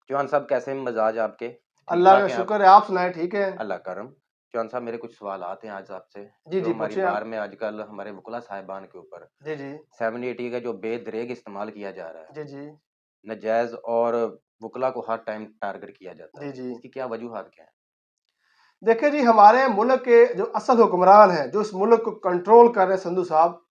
चौहान साहब कैसे हैं मजाज आपके? ठीक अल्लाह ठाक का हैं आप? शुक्र है, आप सुनाए ठीक है? अल्लाह करम। चौहान साहब मेरे कुछ सवाल आते हैं आज आपसे जी जो जी हमारी पूछिए आप। बार में आजकल हमारे वकुला साहिबान के ऊपर जी जी 780 का जो बेदरेग इस्तेमाल किया जा रहा जी जी है नजायज और वकुला को हर टाइम टारगेट किया जाता जी है, जी इसकी क्या वजूहात क्या है? देखिए जी, हमारे मुल्क के जो असल हुक्मरान हैं, जो इस मुल्क को कंट्रोल कर रहे हैं संधू साहब,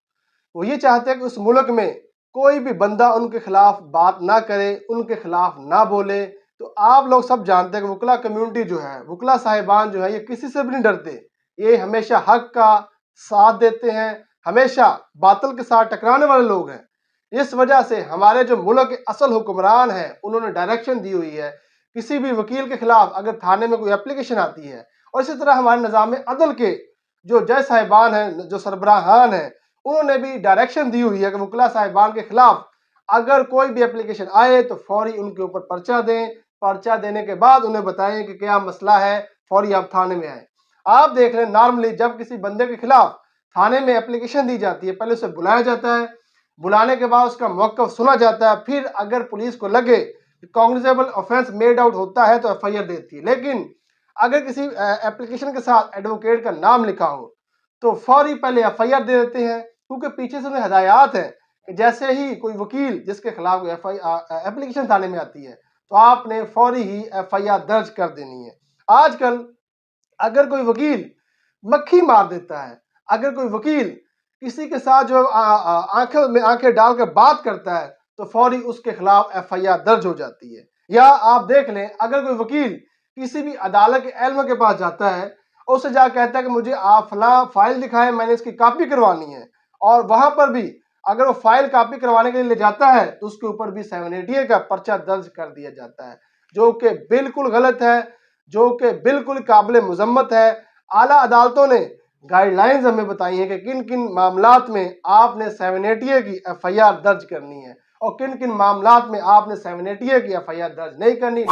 वो ये चाहते हैं कि उस मुल्क में कोई भी बंदा उनके खिलाफ बात ना करे, उनके खिलाफ ना बोले। तो आप लोग सब जानते हैं कि वकला कम्युनिटी जो है, वकला साहिबान जो है, ये किसी से भी नहीं डरते। ये हमेशा हक का साथ देते हैं, हमेशा बातिल के साथ टकराने वाले लोग हैं। इस वजह से हमारे जो मुल्क के असल हुक्मरान हैं, उन्होंने डायरेक्शन दी हुई है किसी भी वकील के खिलाफ अगर थाने में कोई एप्लीकेशन आती है, और इसी तरह हमारे निज़ाम अदल के जो जज साहिबान हैं, जो सरबराहान हैं, उन्होंने भी डायरेक्शन दी हुई है कि वकला साहिबान के खिलाफ अगर कोई भी एप्लीकेशन आए तो फौरी उनके ऊपर पर्चा दें। पर्चा देने के बाद उन्हें बताएं कि क्या मसला है, फौरी आप थाने में आए। आप देख रहे हैं नॉर्मली जब किसी बंदे के खिलाफ थाने में एप्लीकेशन दी जाती है, पहले उसे बुलाया जाता है, बुलाने के बाद उसका मौक़िफ़ सुना जाता है, फिर अगर पुलिस को लगे कॉग्निजेबल ऑफेंस मेड आउट होता है तो एफआईआर देती है। लेकिन अगर किसी एप्लीकेशन के साथ एडवोकेट का नाम लिखा हो तो फौरी पहले एफआईआर दे देते हैं, क्योंकि पीछे से उन्हें हदायत है कि जैसे ही कोई वकील जिसके खिलाफ एप्लीकेशन थाने में आती है तो आपने फौरी ही एफआईआर दर्ज कर देनी है। आजकल अगर कोई वकील मक्खी मार देता है, अगर कोई वकील किसी के साथ जो आंखों में आंखें डालकर बात करता है तो फौरी उसके खिलाफ एफआईआर दर्ज हो जाती है। या आप देख लें, अगर कोई वकील किसी भी अदालत के एल्म के पास जाता है और उससे जा कहता है कि मुझे आप फलां फाइल दिखाएं, मैंने इसकी कॉपी करवानी है, और वहां पर भी अगर वो फाइल कॉपी करवाने के लिए ले जाता है तो उसके ऊपर भी 780 का पर्चा दर्ज कर दिया जाता है, जो कि बिल्कुल गलत है, जो कि बिल्कुल काबिल मुजम्मत है। आला अदालतों ने गाइडलाइंस हमें बताई हैं कि किन किन मामलात में आपने 780 की एफआईआर दर्ज करनी है और किन किन मामलात में आपने 780 की एफआईआर दर्ज नहीं करनी।